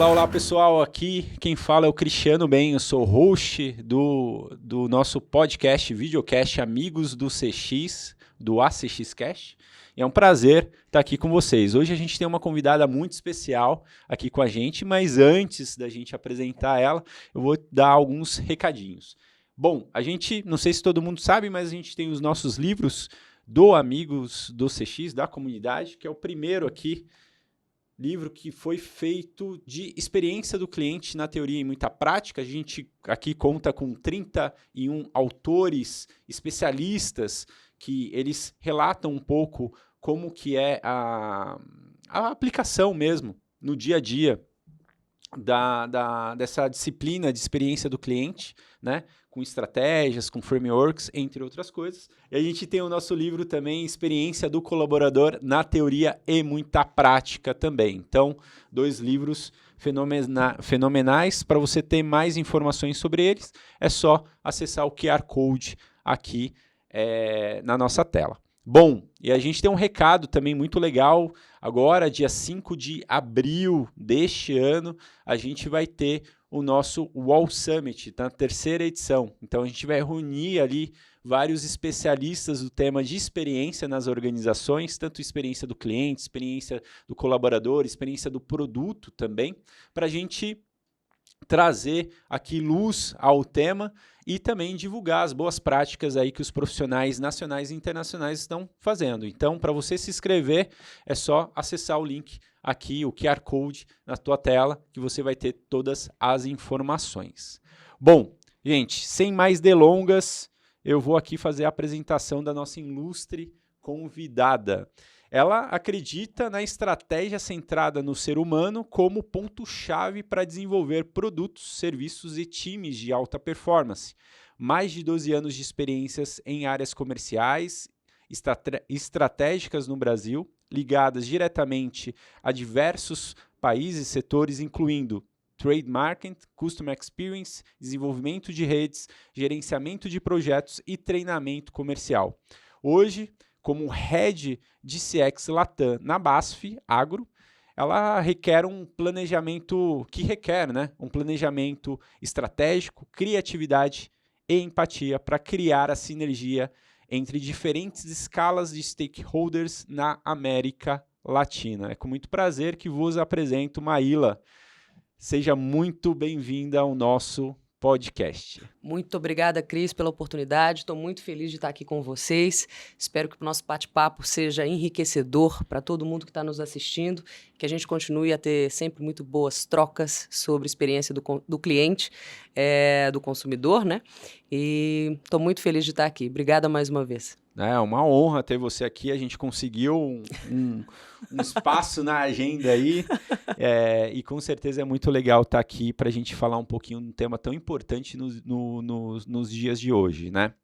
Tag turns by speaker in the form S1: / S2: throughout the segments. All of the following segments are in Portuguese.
S1: Olá, olá pessoal, aqui quem fala é o Cristiano Ben, eu sou host do nosso podcast, videocast Amigos do CX, do ACX Cash, e é um prazer estar aqui com vocês. Hoje a gente tem uma convidada muito especial aqui com a gente, mas antes da gente apresentar ela, eu vou dar alguns recadinhos. Bom, a gente, não sei se todo mundo sabe, mas a gente tem os nossos livros do Amigos do CX, da comunidade, que é o primeiro aqui, livro que foi feito de experiência do cliente na teoria e muita prática. A gente aqui conta com 31 autores especialistas que eles relatam um pouco como que é a aplicação mesmo no dia a dia dessa disciplina de experiência do cliente, né? Com estratégias, com frameworks, entre outras coisas. E a gente tem o nosso livro também, Experiência do Colaborador na Teoria e Muita Prática também. Então, 2 livros fenomenais. Para você ter mais informações sobre eles, é só acessar o QR Code aqui na nossa tela. Bom, e a gente tem um recado também muito legal. Agora, dia 5 de abril deste ano, a gente vai ter o nosso Wall Summit, na 3ª edição. Então, a gente vai reunir ali vários especialistas do tema de experiência nas organizações, tanto experiência do cliente, experiência do colaborador, experiência do produto também, para a gente trazer aqui luz ao tema e também divulgar as boas práticas aí que os profissionais nacionais e internacionais estão fazendo. Então, para você se inscrever, é só acessar o link aqui, o QR Code na tua tela, que você vai ter todas as informações. Bom, gente, sem mais delongas, eu vou aqui fazer a apresentação da nossa ilustre convidada. Ela acredita na estratégia centrada no ser humano como ponto-chave para desenvolver produtos, serviços e times de alta performance. Mais de 12 anos de experiências em áreas comerciais, estratégicas no Brasil, ligadas diretamente a diversos países e setores, incluindo trade marketing, customer experience, desenvolvimento de redes, gerenciamento de projetos e treinamento comercial. Hoje, como Head de CX Latam na BASF Agro, ela requer um planejamento um planejamento estratégico, criatividade e empatia para criar a sinergia entre diferentes escalas de stakeholders na América Latina. É com muito prazer que vos apresento Maíla. Seja muito bem-vinda ao nosso podcast.
S2: Muito obrigada, Cris, pela oportunidade. Estou muito feliz de estar aqui com vocês. Espero que o nosso bate-papo seja enriquecedor para todo mundo que está nos assistindo, que a gente continue a ter sempre muito boas trocas sobre a experiência do cliente, do consumidor, né? E estou muito feliz de estar aqui. Obrigada mais uma vez.
S1: É uma honra ter você aqui. A gente conseguiu um espaço na agenda aí e com certeza é muito legal estar aqui para a gente falar um pouquinho de um tema tão importante nos dias de hoje, né?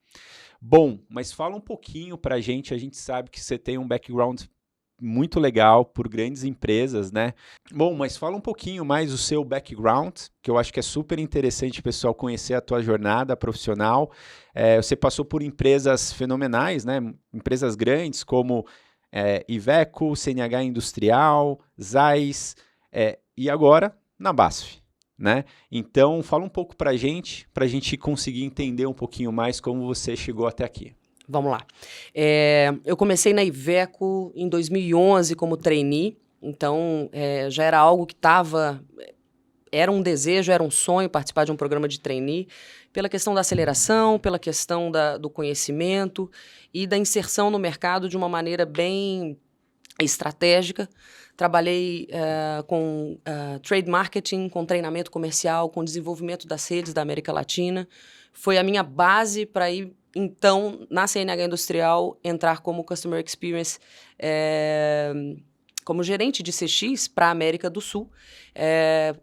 S1: Bom, mas fala um pouquinho para a gente sabe que você tem um background muito legal por grandes empresas, né? Bom, mas fala um pouquinho mais do seu background, que eu acho que é super interessante o pessoal conhecer a tua jornada profissional. Você passou por empresas fenomenais, né? Empresas grandes como Iveco, CNH Industrial, Zeiss e agora na BASF, né? Então, fala um pouco para a gente conseguir entender um pouquinho mais como você chegou até aqui.
S2: Vamos lá. Eu comecei na Iveco em 2011 como trainee, então já era algo que era um desejo, era um sonho participar de um programa de trainee, pela questão da aceleração, pela questão do conhecimento e da inserção no mercado de uma maneira bem estratégica. Trabalhei com trade marketing, com treinamento comercial, com desenvolvimento das redes da América Latina. Foi a minha base para ir, então, na CNH Industrial, entrar como Customer Experience, como gerente de CX para a América do Sul,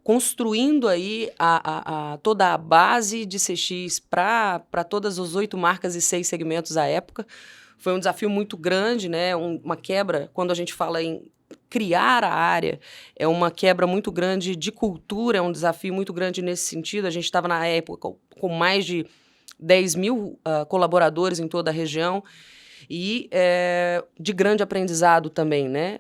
S2: construindo aí toda a base de CX para todas as 8 marcas e 6 segmentos à época. Foi um desafio muito grande, né? Uma quebra, quando a gente fala em criar a área, é uma quebra muito grande de cultura, é um desafio muito grande nesse sentido. A gente estava na época com mais de 10 mil colaboradores em toda a região e de grande aprendizado também, né?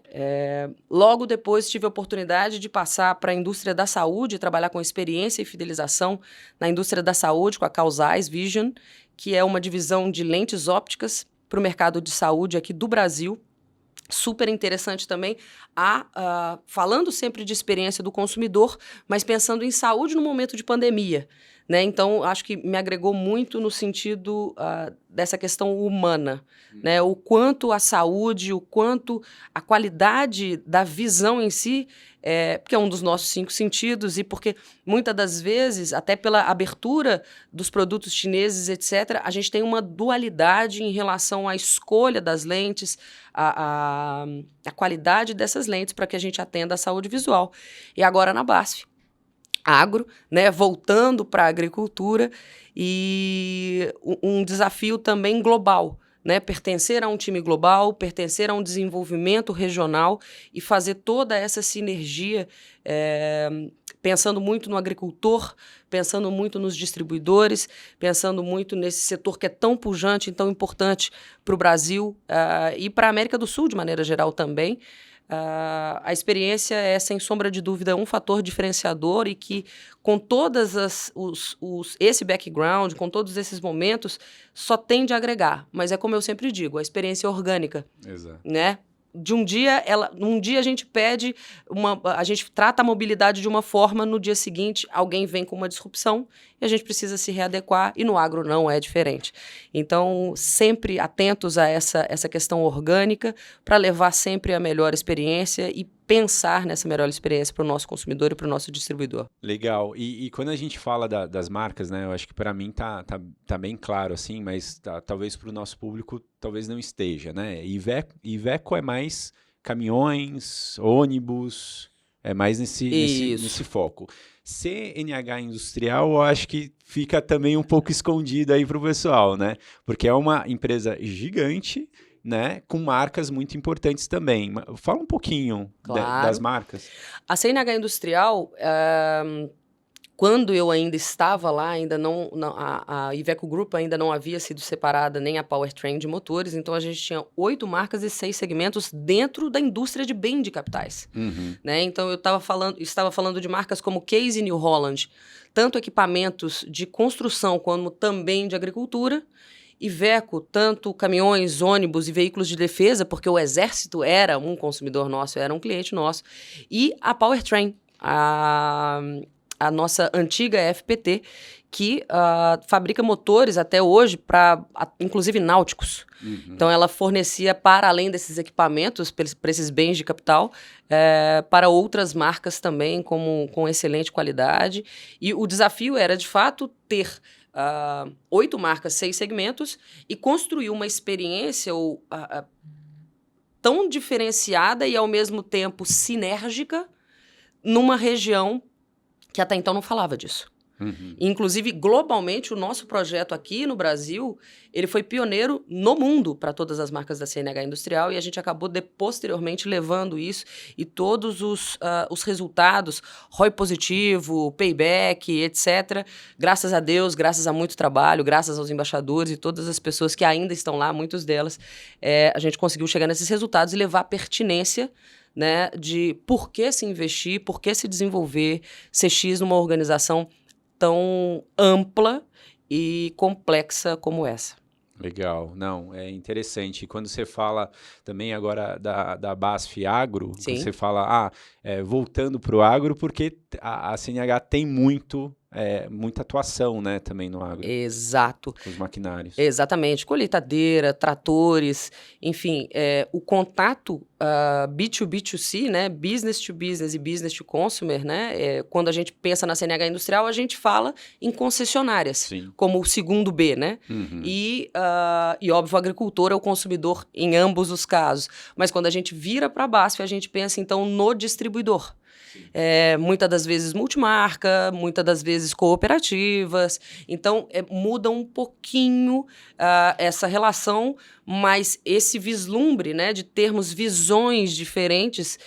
S2: Logo depois tive a oportunidade de passar para a indústria da saúde, trabalhar com experiência e fidelização na indústria da saúde, com a Carl Zeiss Vision, que é uma divisão de lentes ópticas para o mercado de saúde aqui do Brasil. Super interessante também, falando sempre de experiência do consumidor, mas pensando em saúde no momento de pandemia, né? Então, acho que me agregou muito no sentido dessa questão humana, né? O quanto a saúde, o quanto a qualidade da visão em si, porque é um dos nossos 5 sentidos e porque muitas das vezes, até pela abertura dos produtos chineses, etc., a gente tem uma dualidade em relação à escolha das lentes, a qualidade dessas lentes para que a gente atenda a saúde visual. E agora na BASF. Agro, né, voltando para a agricultura e um desafio também global, né, pertencer a um time global, pertencer a um desenvolvimento regional e fazer toda essa sinergia, pensando muito no agricultor, pensando muito nos distribuidores, pensando muito nesse setor que é tão pujante e tão importante para o Brasil e para a América do Sul de maneira geral também. A experiência é, sem sombra de dúvida, um fator diferenciador e que, com todas esse background, com todos esses momentos, só tende a agregar. Mas é como eu sempre digo, a experiência orgânica.
S1: Exato.
S2: Né? Um dia a gente a gente trata a mobilidade de uma forma, no dia seguinte alguém vem com uma disrupção e a gente precisa se readequar, e no agro não é diferente. Então, sempre atentos a essa questão orgânica para levar sempre a melhor experiência e pensar nessa melhor experiência para o nosso consumidor e para o nosso distribuidor.
S1: Legal. E quando a gente fala das marcas, né, eu acho que para mim tá bem claro, assim, mas talvez para o nosso público talvez não esteja, né? Iveco é mais caminhões, ônibus, é mais nesse foco. CNH Industrial, eu acho que fica também um pouco escondido aí para o pessoal, né? Porque é uma empresa gigante, né, com marcas muito importantes também. Fala um pouquinho das marcas.
S2: A CNH Industrial, quando eu ainda estava lá, a Iveco Group ainda não havia sido separada nem a Powertrain de motores, então a gente tinha 8 marcas e 6 segmentos dentro da indústria de bem de capitais.
S1: Uhum.
S2: Né? Então eu estava falando de marcas como Case e New Holland, tanto equipamentos de construção como também de agricultura. Iveco, tanto caminhões, ônibus e veículos de defesa, porque o Exército era um consumidor nosso, era um cliente nosso, e a Powertrain, a nossa antiga FPT, que fabrica motores até hoje para, inclusive, náuticos. Uhum. Então, ela fornecia, para além desses equipamentos, para esses bens de capital, para outras marcas também, com excelente qualidade. E o desafio era, de fato, ter 8 marcas, 6 segmentos e construir uma experiência tão diferenciada e, ao mesmo tempo, sinérgica numa região que até então não falava disso. Uhum. Inclusive, globalmente, o nosso projeto aqui no Brasil, ele foi pioneiro no mundo para todas as marcas da CNH Industrial e a gente acabou posteriormente levando isso e todos os resultados, ROI positivo, payback, etc. Graças a Deus, graças a muito trabalho, graças aos embaixadores e todas as pessoas que ainda estão lá, muitas delas, a gente conseguiu chegar nesses resultados e levar a pertinência, né, de por que se investir, por que se desenvolver CX numa organização tão ampla e complexa como essa.
S1: Legal. Não, é interessante. E quando você fala também agora da BASF Agro, você fala, voltando para o agro, porque a CNH tem muita atuação, né, também no agro.
S2: Exato.
S1: Com os maquinários.
S2: Exatamente. Colheitadeira, tratores, enfim, o contato B2B2C, né, business to business e business to consumer, né, quando a gente pensa na CNH Industrial, a gente fala em concessionárias, sim, como o segundo B, né, uhum, e óbvio, o agricultor é o consumidor em ambos os casos, mas quando a gente vira para a BASF, a gente pensa então no distribuidor. Muitas das vezes multimarca, muitas das vezes cooperativas. Então, muda um pouquinho essa relação, mas esse vislumbre, né, de termos visões diferentes,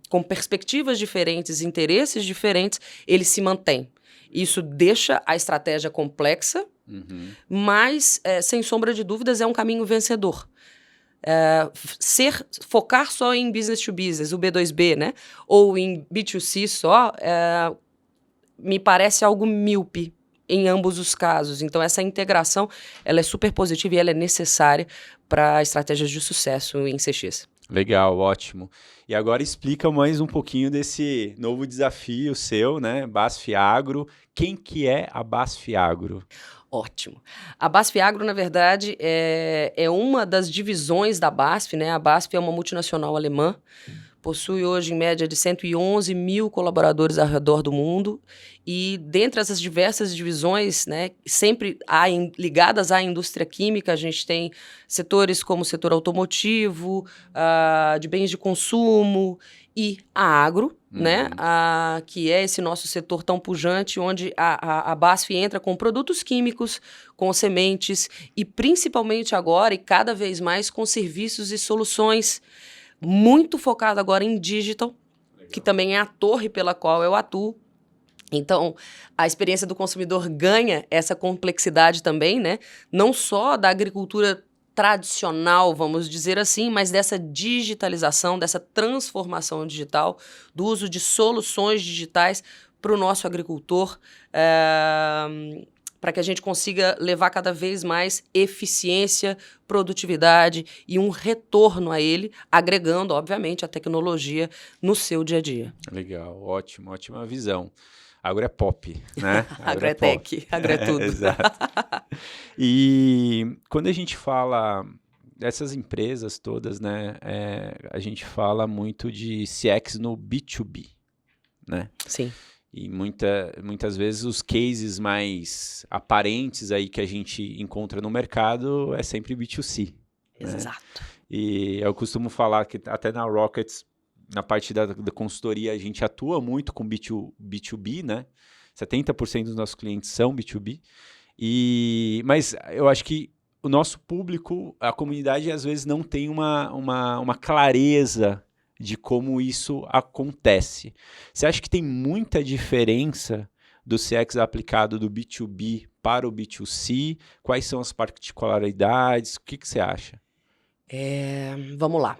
S2: com perspectivas diferentes, interesses diferentes, ele se mantém. Isso deixa a estratégia complexa, mas, sem sombra de dúvidas, é um caminho vencedor. Focar só em business to business, o B2B, né? Ou em B2C só, me parece algo míope em ambos os casos. Então, essa integração, ela é super positiva e ela é necessária para estratégias de sucesso em CX.
S1: Legal, ótimo. E agora explica mais um pouquinho desse novo desafio seu, né? BASF Agro. Quem que é a BASF Agro?
S2: Ótimo. A BASF Agro, na verdade, é uma das divisões da BASF, né? A BASF é uma multinacional alemã, possui hoje em média de 111 mil colaboradores ao redor do mundo, e dentre essas diversas divisões, né, sempre ligadas à indústria química, a gente tem setores como o setor automotivo, de bens de consumo, e a agro, né, que é esse nosso setor tão pujante, onde a BASF entra com produtos químicos, com sementes, e principalmente agora, e cada vez mais, com serviços e soluções muito focado agora em digital, que também é a torre pela qual eu atuo. Então, a experiência do consumidor ganha essa complexidade também, né? Não só da agricultura tradicional, vamos dizer assim, mas dessa digitalização, dessa transformação digital, do uso de soluções digitais para o nosso agricultor, para que a gente consiga levar cada vez mais eficiência, produtividade e um retorno a ele, agregando, obviamente, a tecnologia no seu dia a dia.
S1: Legal, ótimo, ótima visão. Agro é pop, né?
S2: Agro é tech, agro é tudo.
S1: Exato. E quando a gente fala dessas empresas todas, né, a gente fala muito de CX no B2B, né?
S2: Sim.
S1: E muitas vezes os cases mais aparentes aí que a gente encontra no mercado é sempre B2C.
S2: Exato.
S1: Né? E eu costumo falar que até na Rockets, na parte da consultoria, a gente atua muito com B2B, né? 70% dos nossos clientes são B2B. Mas eu acho que o nosso público, a comunidade, às vezes não tem uma clareza de como isso acontece. Você acha que tem muita diferença do CX aplicado do B2B para o B2C? Quais são as particularidades? O que você acha?
S2: Vamos lá.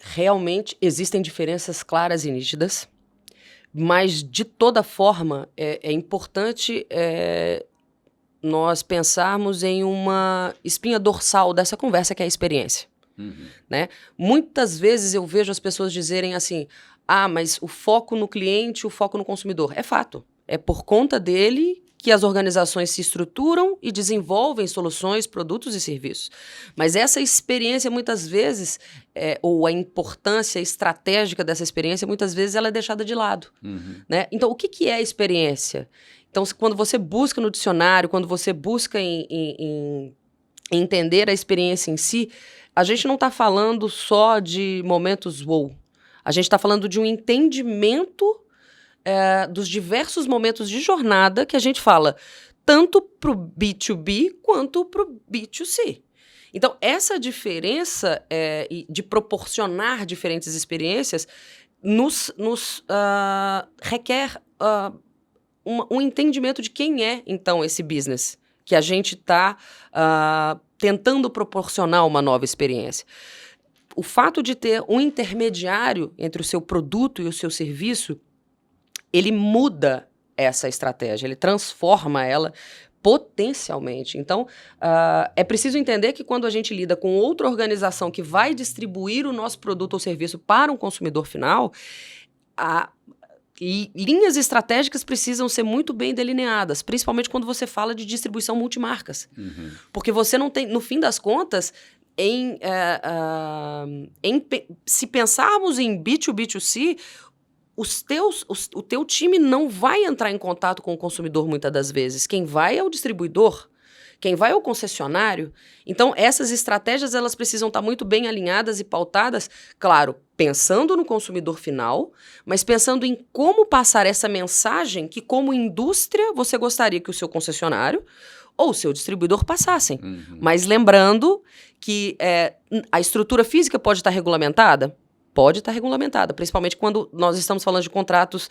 S2: Realmente existem diferenças claras e nítidas, mas de toda forma é importante nós pensarmos em uma espinha dorsal dessa conversa, que é a experiência. Né? Muitas vezes eu vejo as pessoas dizerem assim, mas o foco no cliente, o foco no consumidor. É fato, é por conta dele que as organizações se estruturam e desenvolvem soluções, produtos e serviços. Mas essa experiência, muitas vezes, ou a importância estratégica dessa experiência, muitas vezes ela é deixada de lado. Né? Então, o que é a experiência? Então, quando você busca no dicionário, quando você busca em entender a experiência em si, a gente não está falando só de momentos wow. A gente está falando de um entendimento dos diversos momentos de jornada que a gente fala, tanto para o B2B quanto para o B2C. Então, essa diferença de proporcionar diferentes experiências nos requer um entendimento de quem é, então, esse business que a gente está tentando proporcionar uma nova experiência. O fato de ter um intermediário entre o seu produto e o seu serviço, ele muda essa estratégia, ele transforma ela potencialmente. Então, é preciso entender que quando a gente lida com outra organização que vai distribuir o nosso produto ou serviço para um consumidor final, linhas estratégicas precisam ser muito bem delineadas, principalmente quando você fala de distribuição multimarcas. Porque você não tem, no fim das contas, se pensarmos em B2B2C, o teu time não vai entrar em contato com o consumidor muitas das vezes. Quem vai é o distribuidor, quem vai é o concessionário. Então, essas estratégias elas precisam estar muito bem alinhadas e pautadas, claro, pensando no consumidor final, mas pensando em como passar essa mensagem que, como indústria, você gostaria que o seu concessionário ou o seu distribuidor passassem. Mas lembrando que a estrutura física pode estar regulamentada? pode estar regulamentada, principalmente quando nós estamos falando de contratos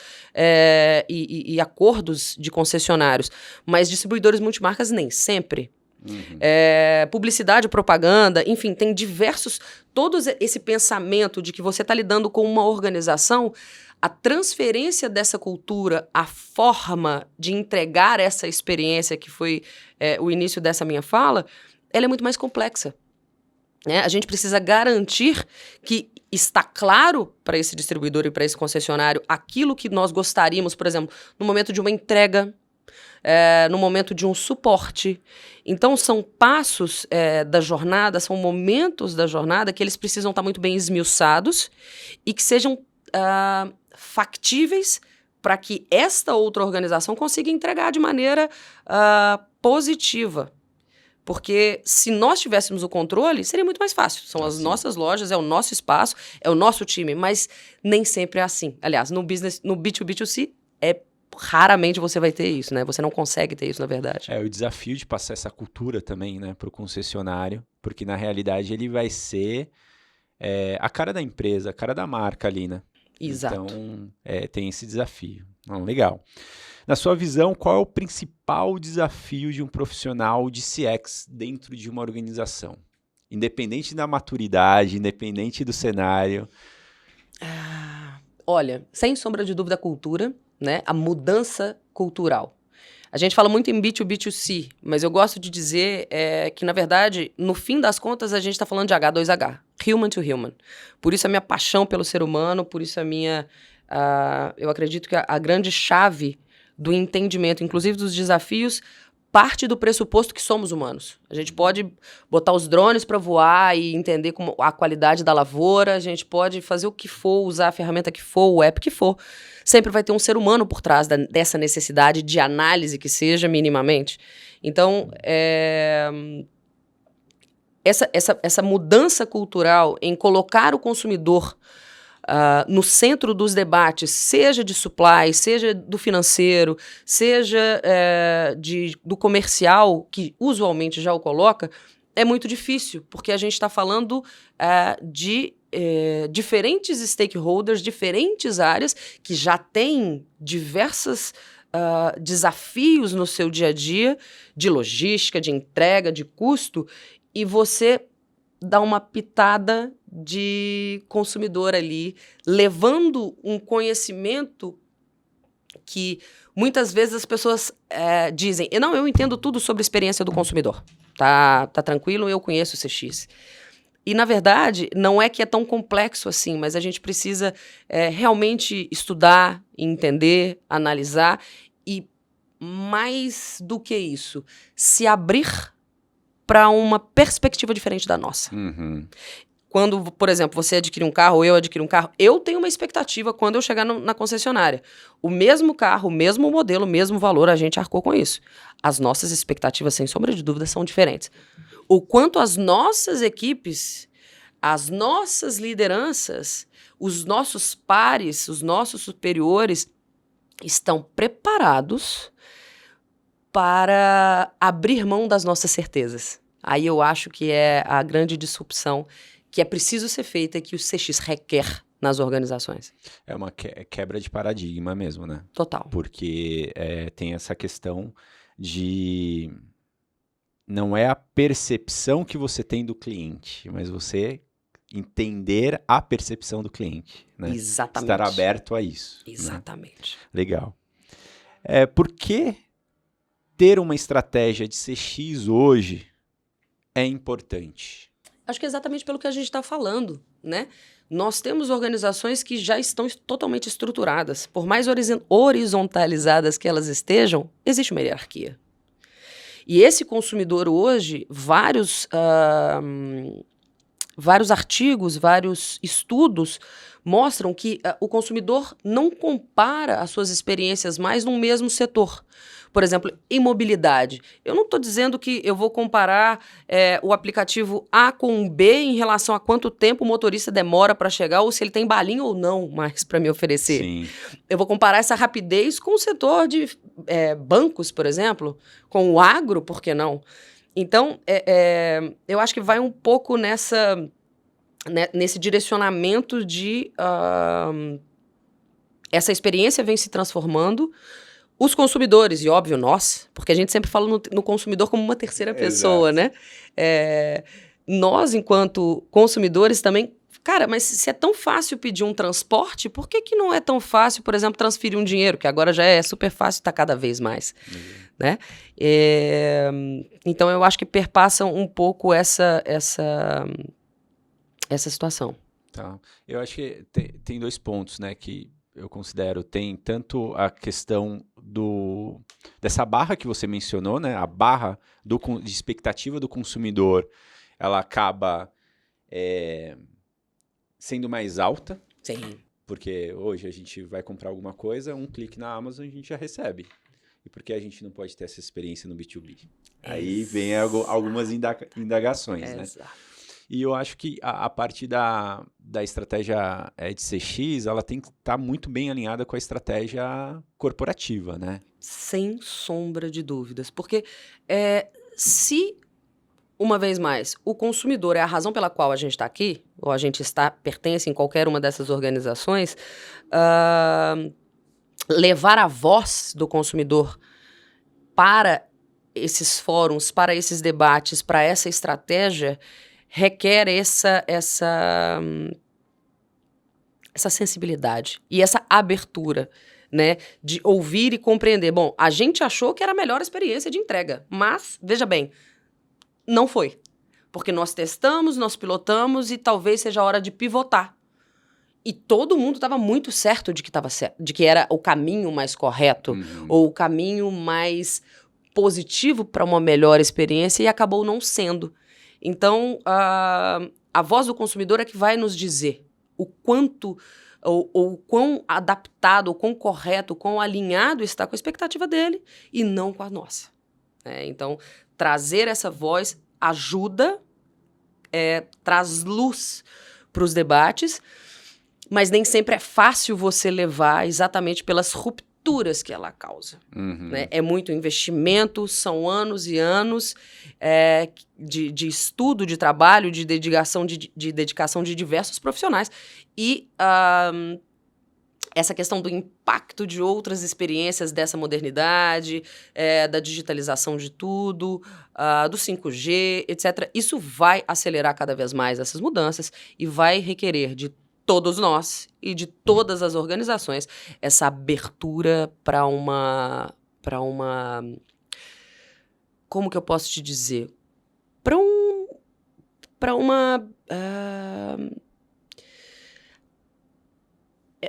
S2: e acordos de concessionários. Mas distribuidores multimarcas nem sempre. Publicidade, propaganda, enfim, tem diversos... Todo esse pensamento de que você está lidando com uma organização, a transferência dessa cultura, a forma de entregar essa experiência, que foi o início dessa minha fala, ela é muito mais complexa. A gente precisa garantir que está claro para esse distribuidor e para esse concessionário aquilo que nós gostaríamos, por exemplo, no momento de uma entrega, no momento de um suporte. Então, são passos da jornada, são momentos da jornada que eles precisam estar muito bem esmiuçados e que sejam factíveis para que esta outra organização consiga entregar de maneira positiva. Porque se nós tivéssemos o controle, seria muito mais fácil. São as nossas lojas, é o nosso espaço, é o nosso time, mas nem sempre é assim. Aliás, no B2B2C, raramente você vai ter isso, né? Você não consegue ter isso, na verdade.
S1: O desafio de passar essa cultura também, né, para o concessionário, porque na realidade ele vai ser a cara da empresa, a cara da marca ali, né?
S2: Exato.
S1: Então, tem esse desafio. Legal. Na sua visão, qual é o principal desafio de um profissional de CX dentro de uma organização? Independente da maturidade, independente do cenário.
S2: Olha, sem sombra de dúvida, a cultura, né? A mudança cultural. A gente fala muito em B2B2C, mas eu gosto de dizer que, na verdade, no fim das contas, a gente está falando de H2H, human to human. Por isso a minha paixão pelo ser humano, por isso eu acredito que a grande chave do entendimento, inclusive dos desafios, parte do pressuposto que somos humanos. A gente pode botar os drones para voar e entender como a qualidade da lavoura, a gente pode fazer o que for, usar a ferramenta que for, o app que for. Sempre vai ter um ser humano por trás dessa necessidade de análise que seja minimamente. Então, essa mudança cultural em colocar o consumidor no centro dos debates, seja de supply, seja do financeiro, seja do comercial, que usualmente já o coloca, é muito difícil, porque a gente está falando de diferentes stakeholders, diferentes áreas, que já têm diversos desafios no seu dia a dia, de logística, de entrega, de custo, e você dá uma pitada de consumidor ali, levando um conhecimento que muitas vezes as pessoas dizem, não, eu entendo tudo sobre a experiência do consumidor, tá tranquilo, eu conheço o CX. E, na verdade, não é que é tão complexo assim, mas a gente precisa realmente estudar, entender, analisar e, mais do que isso, se abrir para uma perspectiva diferente da nossa. Quando, por exemplo, você adquire um carro ou eu adquiro um carro, eu tenho uma expectativa quando eu chegar na concessionária. O mesmo carro, o mesmo modelo, o mesmo valor, a gente arcou com isso. As nossas expectativas, sem sombra de dúvida, são diferentes. O quanto as nossas equipes, as nossas lideranças, os nossos pares, os nossos superiores estão preparados para abrir mão das nossas certezas. Aí eu acho que é a grande disrupção que é preciso ser feita e que o CX requer nas organizações.
S1: É uma quebra de paradigma mesmo, né?
S2: Total.
S1: Porque tem essa questão de... Não é a percepção que você tem do cliente, mas você entender a percepção do cliente, né?
S2: Exatamente.
S1: Estar aberto a isso.
S2: Exatamente.
S1: Né? Legal. Por que ter uma estratégia de CX hoje é importante?
S2: Acho que é exatamente pelo que a gente está falando, né? Nós temos organizações que já estão totalmente estruturadas. Por mais horizontalizadas que elas estejam, existe uma hierarquia. E esse consumidor hoje, vários artigos, vários estudos mostram que o consumidor não compara as suas experiências mais num mesmo setor. Por exemplo, em mobilidade. Eu não estou dizendo que eu vou comparar o aplicativo A com o B em relação a quanto tempo o motorista demora para chegar ou se ele tem balinha ou não mais para me oferecer.
S1: Sim.
S2: Eu vou comparar essa rapidez com o setor de bancos, por exemplo, com o agro, por que não? Então, eu acho que vai um pouco nessa né, nesse direcionamento de... essa experiência vem se transformando. Os consumidores, e óbvio, nós, porque a gente sempre fala no consumidor como uma terceira pessoa, né? Nós, enquanto consumidores, também... Cara, mas se é tão fácil pedir um transporte, por que não é tão fácil, por exemplo, transferir um dinheiro? Que agora já é super fácil, está cada vez mais, né? Então, eu acho que perpassa um pouco essa situação.
S1: Tá. Eu acho que tem 2 pontos, né, que eu considero. Tem tanto a questão dessa barra que você mencionou, né, a barra de expectativa do consumidor, ela acaba sendo mais alta.
S2: Sim.
S1: Porque hoje a gente vai comprar alguma coisa, um clique na Amazon a gente já recebe. E por que a gente não pode ter essa experiência no B2B? Aí vem algumas indagações, né?
S2: Exato.
S1: E eu acho que a parte da estratégia de CX, ela tem que estar muito bem alinhada com a estratégia corporativa, né?
S2: Sem sombra de dúvidas. Porque se, uma vez mais, o consumidor é a razão pela qual a gente está aqui, ou a gente pertence em qualquer uma dessas organizações, levar a voz do consumidor para esses fóruns, para esses debates, para essa estratégia, requer essa sensibilidade e essa abertura, né, de ouvir e compreender. Bom, a gente achou que era a melhor experiência de entrega, mas, veja bem, não foi. Porque nós testamos, nós pilotamos e talvez seja a hora de pivotar. E todo mundo estava muito certo de que era o caminho mais correto, ou o caminho mais positivo para uma melhor experiência, e acabou não sendo. Então, a voz do consumidor é que vai nos dizer o quanto, ou quão adaptado, ou quão correto, quão alinhado está com a expectativa dele e não com a nossa. Então, trazer essa voz ajuda, traz luz para os debates, mas nem sempre é fácil você levar exatamente pelas rupturas que ela causa. Né? É muito investimento, são anos e anos de estudo, de trabalho, de dedicação de diversos profissionais. E essa questão do impacto de outras experiências dessa modernidade, da digitalização de tudo, do 5G, etc. Isso vai acelerar cada vez mais essas mudanças e vai requerer de todos nós e de todas as organizações essa abertura para uma... Como que eu posso te dizer? Para uma...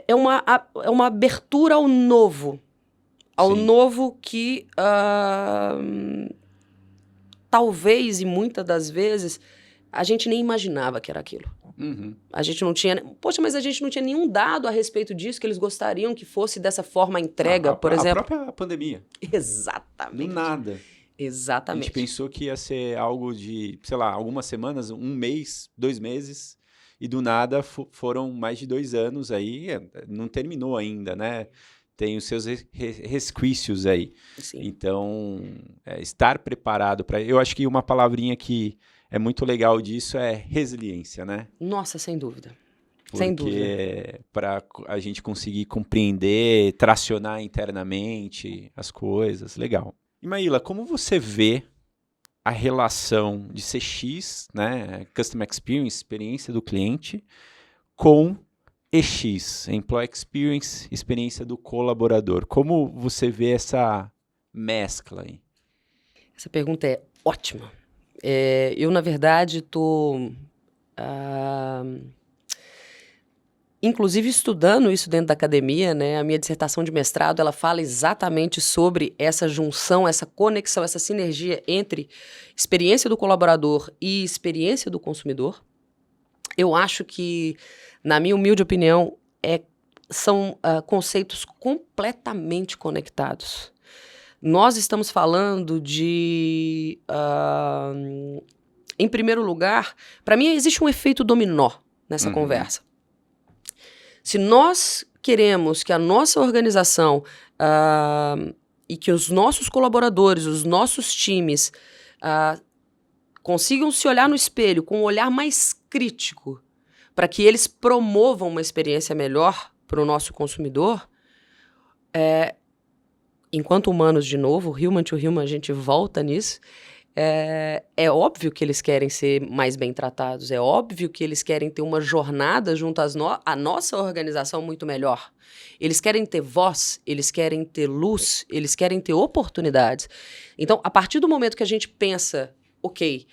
S2: É uma abertura ao novo. Ao
S1: Sim.
S2: novo que talvez, e muitas das vezes, a gente nem imaginava que era aquilo. A gente não tinha... Poxa, mas a gente não tinha nenhum dado a respeito disso, que eles gostariam que fosse dessa forma a entrega, por exemplo.
S1: A própria pandemia.
S2: Exatamente.
S1: Do nada.
S2: Exatamente.
S1: A gente pensou que ia ser algo de, sei lá, algumas semanas, 1 mês, 2 meses, e do nada foram mais de 2 anos aí, não terminou ainda, né? Tem os seus resquícios aí.
S2: Sim.
S1: Então, estar preparado para... Eu acho que uma palavrinha que é muito legal disso é resiliência, né?
S2: Nossa, sem dúvida.
S1: Sem dúvida. Porque para a gente conseguir compreender, tracionar internamente as coisas, legal. E Maíla, como você vê a relação de CX, né, Customer Experience, experiência do cliente, com EX, Employee Experience, experiência do colaborador? Como você vê essa mescla aí?
S2: Essa pergunta é ótima. Eu, na verdade, estou, inclusive, estudando isso dentro da academia, né? A minha dissertação de mestrado, ela fala exatamente sobre essa junção, essa conexão, essa sinergia entre experiência do colaborador e experiência do consumidor. Eu acho que, na minha humilde opinião, são conceitos completamente conectados. Nós estamos falando de, em primeiro lugar, para mim existe um efeito dominó nessa conversa. Se nós queremos que a nossa organização e que os nossos colaboradores, os nossos times consigam se olhar no espelho com um olhar mais crítico para que eles promovam uma experiência melhor para o nosso consumidor, enquanto humanos, de novo, human to human, a gente volta nisso, é óbvio que eles querem ser mais bem tratados, é óbvio que eles querem ter uma jornada junto à nossa organização muito melhor. Eles querem ter voz, eles querem ter luz, eles querem ter oportunidades. Então, a partir do momento que a gente pensa, ok,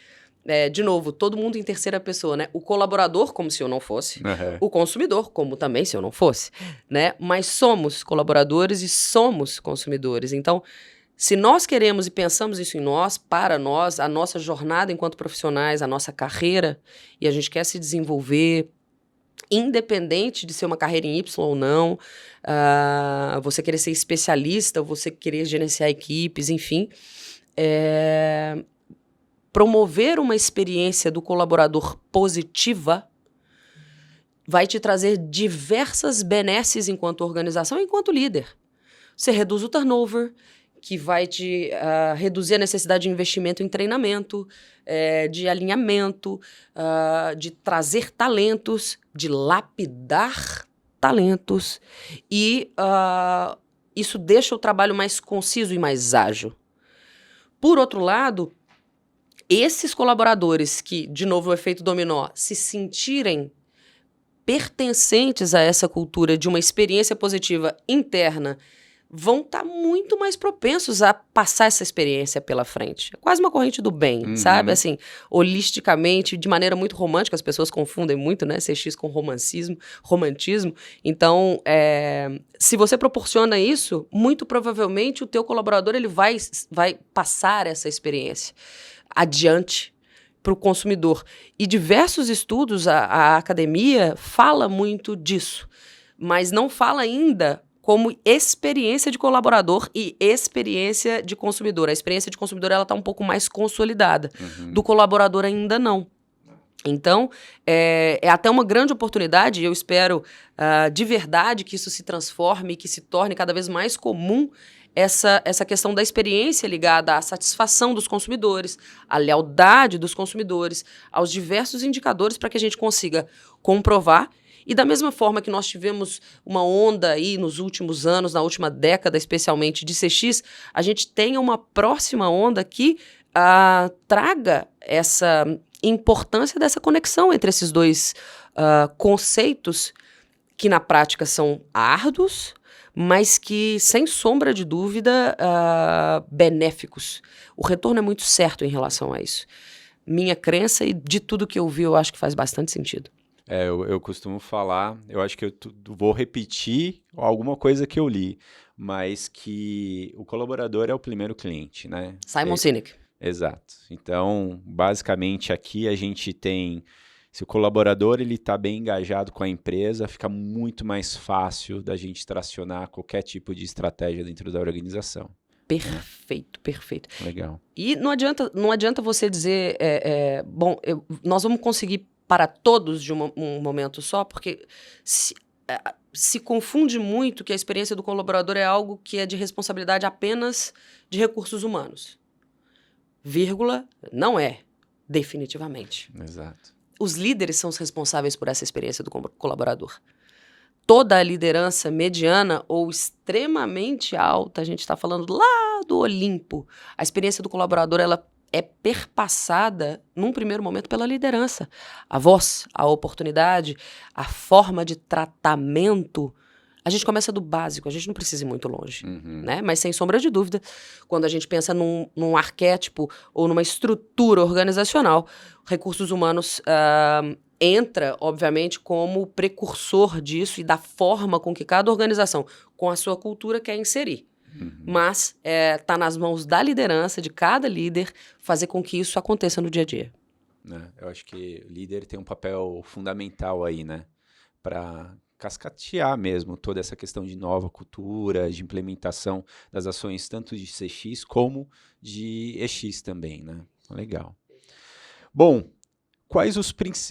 S2: de novo, todo mundo em terceira pessoa, né? O colaborador, como se eu não fosse, o consumidor, como também se eu não fosse, né? Mas somos colaboradores e somos consumidores. Então, se nós queremos e pensamos isso em nós, para nós, a nossa jornada enquanto profissionais, a nossa carreira, e a gente quer se desenvolver, independente de ser uma carreira em Y ou não, você querer ser especialista, você querer gerenciar equipes, enfim, promover uma experiência do colaborador positiva vai te trazer diversas benesses enquanto organização e enquanto líder. Você reduz o turnover, que vai te reduzir a necessidade de investimento em treinamento, de alinhamento, de trazer talentos, de lapidar talentos. E isso deixa o trabalho mais conciso e mais ágil. Por outro lado, esses colaboradores que, de novo, o efeito dominó, se sentirem pertencentes a essa cultura de uma experiência positiva interna, vão estar muito mais propensos a passar essa experiência pela frente. É quase uma corrente do bem, sabe? Assim, holisticamente, de maneira muito romântica, as pessoas confundem muito, né? CX com romantismo. Então, se você proporciona isso, muito provavelmente o teu colaborador ele vai passar essa experiência adiante para o consumidor. E diversos estudos, a academia fala muito disso, mas não fala ainda como experiência de colaborador e experiência de consumidor. A experiência de consumidor ela está um pouco mais consolidada. Do colaborador ainda não. Então, é até uma grande oportunidade, e eu espero de verdade que isso se transforme, que se torne cada vez mais comum essa questão da experiência ligada à satisfação dos consumidores, à lealdade dos consumidores, aos diversos indicadores para que a gente consiga comprovar. E da mesma forma que nós tivemos uma onda aí nos últimos anos, na última década especialmente de CX, a gente tenha uma próxima onda que traga essa importância dessa conexão entre esses dois conceitos que na prática são árduos, mas que, sem sombra de dúvida, benéficos. O retorno é muito certo em relação a isso. Minha crença e de tudo que eu vi, eu acho que faz bastante sentido.
S1: Eu costumo falar, eu acho que eu vou repetir alguma coisa que eu li, mas que o colaborador é o primeiro cliente, né?
S2: Simon Sinek.
S1: Exato. Então, basicamente aqui a gente tem, se o colaborador ele está bem engajado com a empresa, fica muito mais fácil da gente tracionar qualquer tipo de estratégia dentro da organização.
S2: Perfeito, perfeito.
S1: Legal.
S2: E não adianta você dizer, nós vamos conseguir para todos de um momento só, porque se confunde muito que a experiência do colaborador é algo que é de responsabilidade apenas de recursos humanos. Vírgula, não é, definitivamente.
S1: Exato.
S2: Os líderes são os responsáveis por essa experiência do colaborador. Toda a liderança mediana ou extremamente alta, a gente está falando lá do Olimpo, a experiência do colaborador, ela é perpassada, num primeiro momento, pela liderança. A voz, a oportunidade, a forma de tratamento. A gente começa do básico, a gente não precisa ir muito longe, né? Mas, sem sombra de dúvida, quando a gente pensa num arquétipo ou numa estrutura organizacional, recursos humanos entra, obviamente, como precursor disso e da forma com que cada organização, com a sua cultura, quer inserir. Mas está nas mãos da liderança, de cada líder, fazer com que isso aconteça no dia a dia.
S1: Eu acho que o líder tem um papel fundamental aí, né? Para cascatear mesmo toda essa questão de nova cultura, de implementação das ações tanto de CX como de EX também, né? Legal. Bom, quais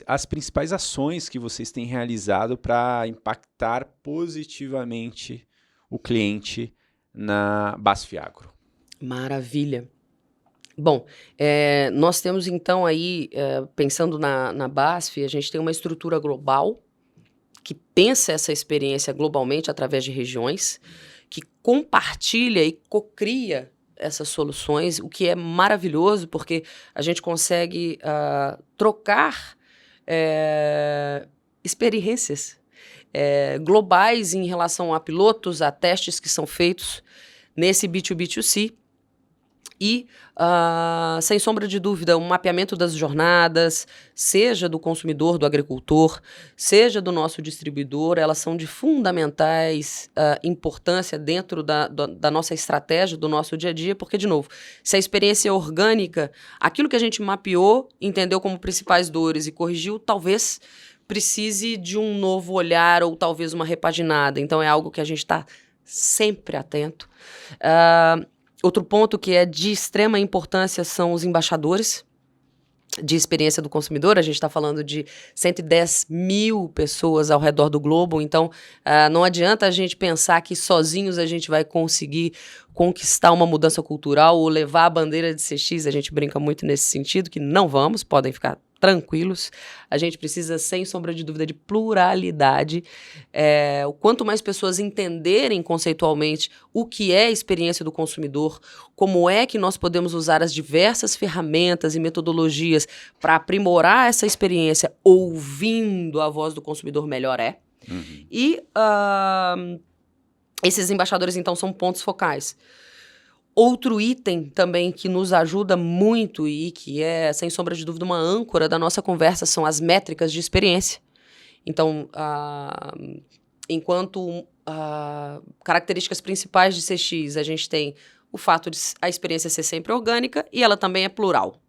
S1: as principais ações que vocês têm realizado para impactar positivamente o cliente na BASF Agro?
S2: Maravilha. Bom, nós temos então aí, pensando na BASF, a gente tem uma estrutura global que pensa essa experiência globalmente através de regiões, que compartilha e cocria essas soluções, o que é maravilhoso, porque a gente consegue trocar experiências globais em relação a pilotos, a testes que são feitos nesse B2B2C. E, sem sombra de dúvida, um mapeamento das jornadas, seja do consumidor, do agricultor, seja do nosso distribuidor, elas são de fundamentais importância dentro da nossa estratégia, do nosso dia a dia, porque, de novo, se a experiência é orgânica, aquilo que a gente mapeou, entendeu como principais dores e corrigiu, talvez precise de um novo olhar ou talvez uma repaginada. Então, é algo que a gente está sempre atento. Outro ponto que é de extrema importância são os embaixadores de experiência do consumidor. A gente está falando de 110 mil pessoas ao redor do globo, então não adianta a gente pensar que sozinhos a gente vai conseguir conquistar uma mudança cultural ou levar a bandeira de CX. A gente brinca muito nesse sentido, que não vamos, podem ficar tranquilos. A gente precisa, sem sombra de dúvida, de pluralidade. O quanto mais pessoas entenderem conceitualmente o que é a experiência do consumidor, como é que nós podemos usar as diversas ferramentas e metodologias para aprimorar essa experiência ouvindo a voz do consumidor, melhor é.
S1: Uhum.
S2: E esses embaixadores, então, são pontos focais. Outro item também que nos ajuda muito e que é, sem sombra de dúvida, uma âncora da nossa conversa são as métricas de experiência. Então, enquanto características principais de CX, a gente tem o fato de a experiência ser sempre orgânica e ela também é plural.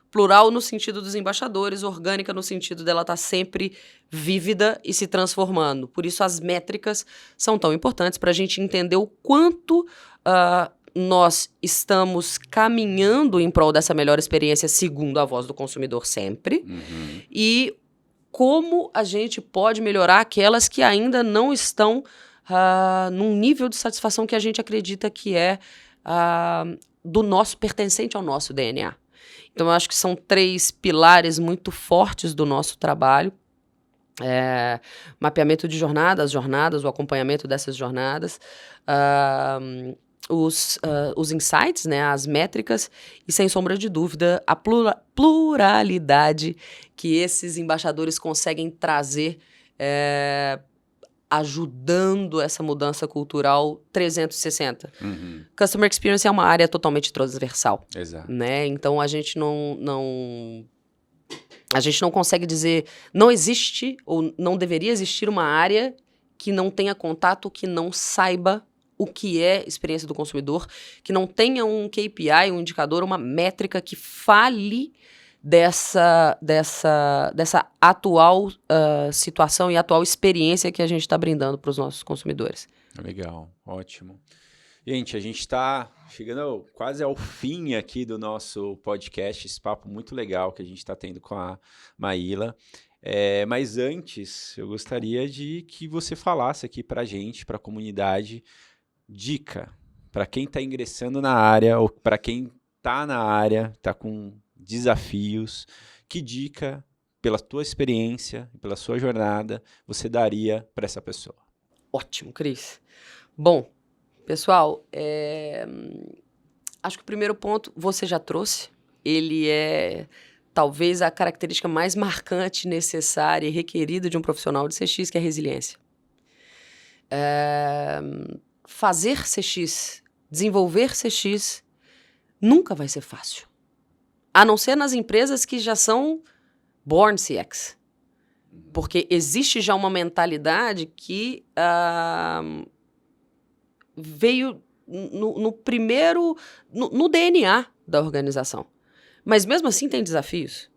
S2: Plural no sentido dos embaixadores, orgânica no sentido dela estar sempre vívida e se transformando. Por isso, as métricas são tão importantes para a gente entender o quanto nós estamos caminhando em prol dessa melhor experiência segundo a voz do consumidor sempre.
S1: Uhum.
S2: E como a gente pode melhorar aquelas que ainda não estão num nível de satisfação que a gente acredita que é pertencente ao nosso DNA. Então, eu acho que são 3 pilares muito fortes do nosso trabalho. Mapeamento de jornadas, o acompanhamento dessas jornadas, os insights, né, as métricas e, sem sombra de dúvida, a pluralidade que esses embaixadores conseguem trazer, ajudando essa mudança cultural 360.
S1: Uhum.
S2: Customer Experience é uma área totalmente transversal.
S1: Exato.
S2: Né? Então, a gente não consegue dizer, não existe ou não deveria existir uma área que não tenha contato, que não saiba o que é experiência do consumidor, que não tenha um KPI, um indicador, uma métrica que fale dessa atual situação e atual experiência que a gente está brindando para os nossos consumidores.
S1: Legal, ótimo. Gente, a gente está chegando quase ao fim aqui do nosso podcast, esse papo muito legal que a gente está tendo com a Maíla. Mas antes, eu gostaria de que você falasse aqui para a gente, para a comunidade, dica para quem está ingressando na área ou para quem está na área, está com desafios, que dica, pela tua experiência, pela sua jornada, você daria para essa pessoa?
S2: Ótimo, Cris. Bom, pessoal, acho que o primeiro ponto você já trouxe. Ele é talvez a característica mais marcante, necessária e requerida de um profissional de CX, que é a resiliência. Fazer CX, desenvolver CX, nunca vai ser fácil. A não ser nas empresas que já são born CX. Porque existe já uma mentalidade que veio no primeiro, no DNA da organização. Mas mesmo assim tem desafios.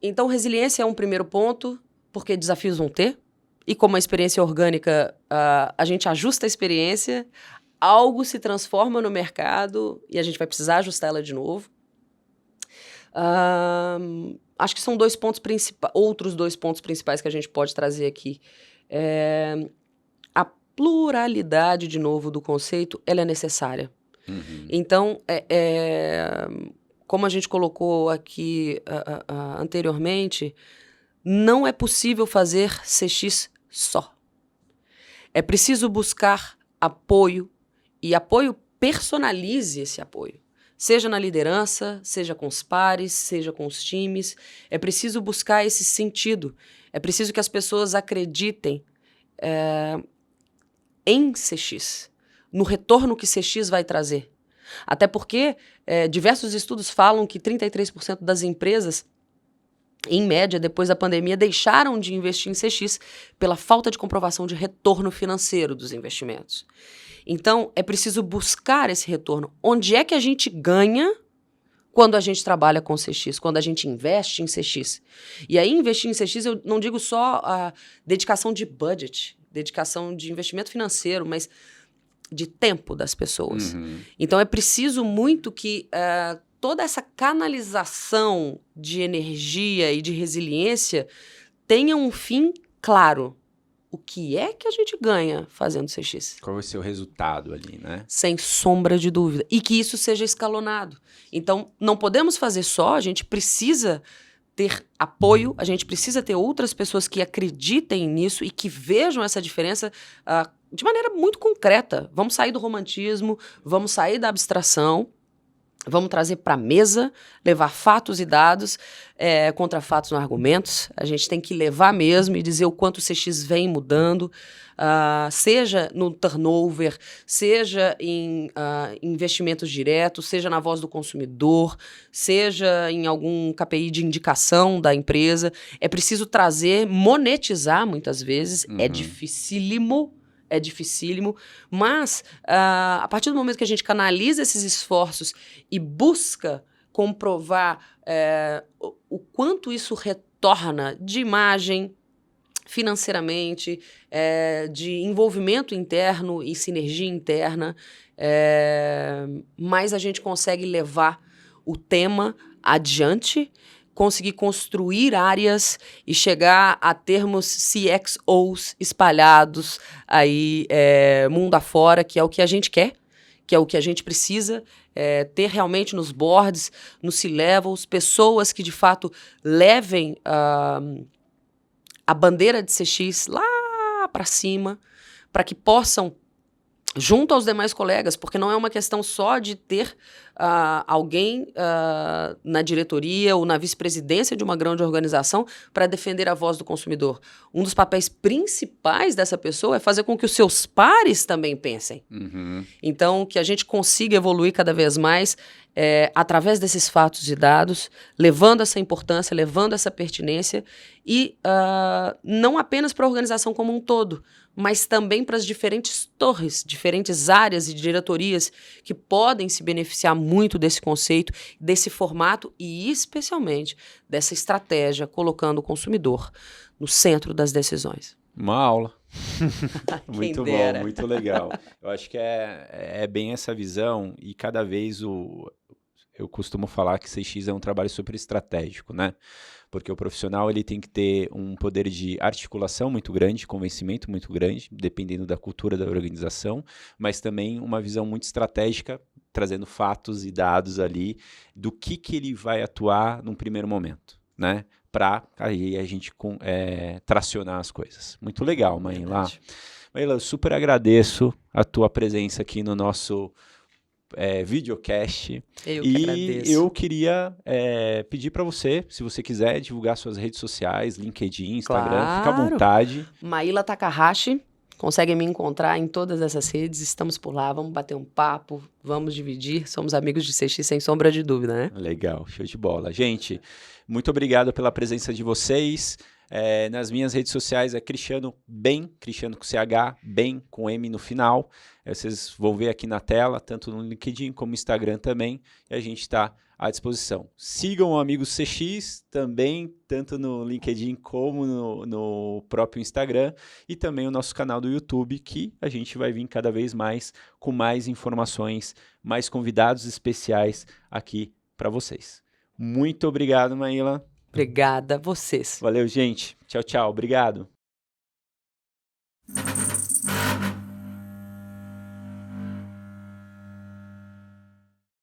S2: Então, resiliência é um primeiro ponto, porque desafios vão ter. E como a experiência orgânica, a gente ajusta a experiência, algo se transforma no mercado e a gente vai precisar ajustar ela de novo. Acho que são outros 2 pontos principais que a gente pode trazer aqui. A pluralidade, de novo, do conceito, ela é necessária. Então, como a gente colocou aqui anteriormente, não é possível fazer CX só. É preciso buscar apoio, e apoio personalize esse apoio. Seja na liderança, seja com os pares, seja com os times. É preciso buscar esse sentido. É preciso que as pessoas acreditem em CX, no retorno que CX vai trazer. Até porque diversos estudos falam que 33% das empresas, em média, depois da pandemia, deixaram de investir em CX pela falta de comprovação de retorno financeiro dos investimentos. Então, é preciso buscar esse retorno. Onde é que a gente ganha quando a gente trabalha com CX, quando a gente investe em CX? E aí, investir em CX, eu não digo só a dedicação de budget, dedicação de investimento financeiro, mas de tempo das pessoas. Então, é preciso muito que toda essa canalização de energia e de resiliência tenha um fim claro. O que é que a gente ganha fazendo CX?
S1: Qual vai ser o resultado ali, né?
S2: Sem sombra de dúvida. E que isso seja escalonado. Então, não podemos fazer só, a gente precisa ter apoio, a gente precisa ter outras pessoas que acreditem nisso e que vejam essa diferença de maneira muito concreta. Vamos sair do romantismo, vamos sair da abstração, vamos trazer para a mesa, levar fatos e dados, contra fatos não argumentos. A gente tem que levar mesmo e dizer o quanto o CX vem mudando, seja no turnover, seja em investimentos diretos, seja na voz do consumidor, seja em algum KPI de indicação da empresa. É preciso trazer, monetizar muitas vezes, é dificílimo, mas a partir do momento que a gente canaliza esses esforços e busca comprovar o quanto isso retorna de imagem, financeiramente, de envolvimento interno e sinergia interna, mais a gente consegue levar o tema adiante, conseguir construir áreas e chegar a termos CXOs espalhados aí mundo afora, que é o que a gente quer, que é o que a gente precisa, ter realmente nos boards, nos C-levels, pessoas que de fato levem a bandeira de CX lá para cima, para que possam, junto aos demais colegas, porque não é uma questão só de ter alguém na diretoria ou na vice-presidência de uma grande organização para defender a voz do consumidor. Um dos papéis principais dessa pessoa é fazer com que os seus pares também pensem. Então, que a gente consiga evoluir cada vez mais através desses fatos e dados, levando essa importância, levando essa pertinência e não apenas para a organização como um todo, mas também para as diferentes torres, diferentes áreas e diretorias que podem se beneficiar muito desse conceito, desse formato e, especialmente, dessa estratégia, colocando o consumidor no centro das decisões.
S1: Uma aula. Muito bom, muito legal. Eu acho que é bem essa visão e cada vez eu costumo falar que CX é um trabalho super estratégico, né? Porque o profissional ele tem que ter um poder de articulação muito grande, convencimento muito grande, dependendo da cultura da organização, mas também uma visão muito estratégica, trazendo fatos e dados ali do que ele vai atuar num primeiro momento, né? Para aí a gente tracionar as coisas. Muito legal, Maíla. Maíla, eu super agradeço a tua presença aqui no nosso videocast.
S2: Eu que agradeço.
S1: Eu queria pedir para você, se você quiser divulgar suas redes sociais, LinkedIn, Instagram, fica à vontade.
S2: Maíla Takahashi, conseguem me encontrar em todas essas redes, estamos por lá, vamos bater um papo, vamos dividir, somos amigos de CX sem sombra de dúvida, né?
S1: Legal, show de bola. Gente, muito obrigado pela presença de vocês. Nas minhas redes sociais é Cristiano Bem, Cristiano com CH, Bem com M no final. Vocês vão ver aqui na tela, tanto no LinkedIn como no Instagram também, e a gente está à disposição. Sigam o Amigos CX também, tanto no LinkedIn como no próprio Instagram, e também o nosso canal do YouTube, que a gente vai vir cada vez mais com mais informações, mais convidados especiais aqui para vocês. Muito obrigado, Maíla.
S2: Obrigada a vocês.
S1: Valeu, gente. Tchau, tchau. Obrigado.